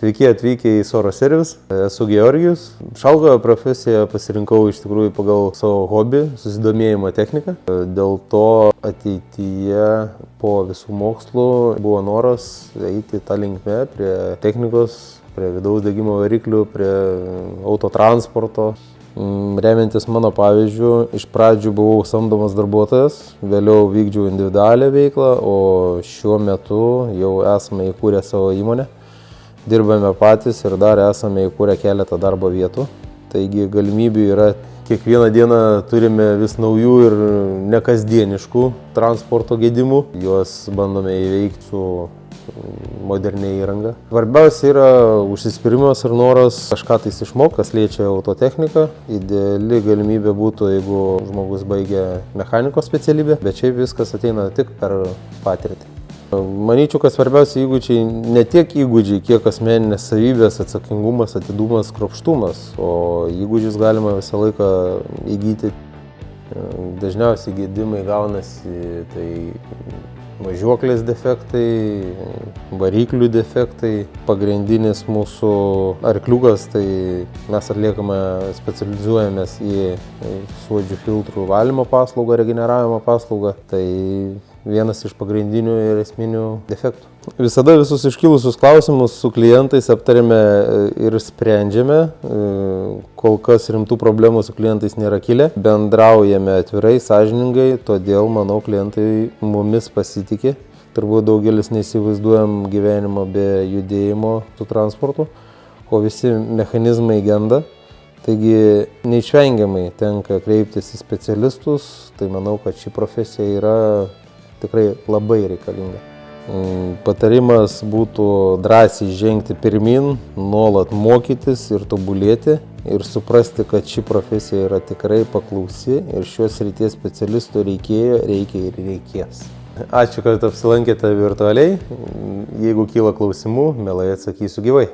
Sveiki atvykę į Soro Service, esu Georgijus. Šalkojo profesiją pasirinkau iš tikrųjų pagal savo hobį, susidomėjimo techniką. Dėl to ateityje po visų mokslų buvo noras eiti tą linkmę prie technikos, prie vidaus degimo variklių, prie autotransporto. Remiantis mano pavyzdžiu, iš pradžių buvau samdomas darbuotojas, vėliau vykdžiau individualią veiklą, o šiuo metu jau esame įkūrę savo įmonę. Dirbame patys ir dar esame įkūrę keletą darbo vietų. Taigi galimybių yra, kiekvieną dieną turime vis naujų ir nekasdieniškų transporto gedimų. Juos bandome įveikti su modernia įranga. Svarbiausia yra užsispyrimas ir noras kažką tais išmokti, kas liečia autotechniką. Ideali galimybė būtų, jeigu žmogus baigia mechanikos specialybę, bet šiaip viskas ateina tik per patirtį. Manyčiau, kad svarbiausia įgūdžiai ne tiek įgūdžiai, kiek asmeninės savybės, atsakingumas, atidumas, kruopštumas, o įgūdžius galima visą laiką įgyti. Dažniausiai gedimai gaunasi tai važiuoklės defektai, variklių defektai. Pagrindinis mūsų arkliukas, tai mes specializuojamės į suodžių filtrų valymo paslaugą, regeneravimo paslaugą. Tai vienas iš pagrindinių ir esminių defektų. Visada visus iškilusius klausimus su klientais aptarėme ir sprendžiame. Kol kas rimtų problemų su klientais nėra kilę. Bendraujame atvirai, sąžiningai, todėl, manau, klientai mumis pasitikė. Turbūt daugelis neįsivaizduojam gyvenimo be judėjimo su transportu, o visi mechanizmai genda. Taigi neišvengiamai tenka kreiptis į specialistus, tai manau, kad ši profesija yra tikrai labai reikalinga. Patarimas būtų drąsiai žengti pirmin, nuolat mokytis ir tobulėti ir suprasti, kad ši profesija yra tikrai paklausi ir šios srities specialistų reikia ir reikės. Ačiū, kad apsilankėte virtualiai. Jeigu kyla klausimų, mielai atsakysiu gyvai.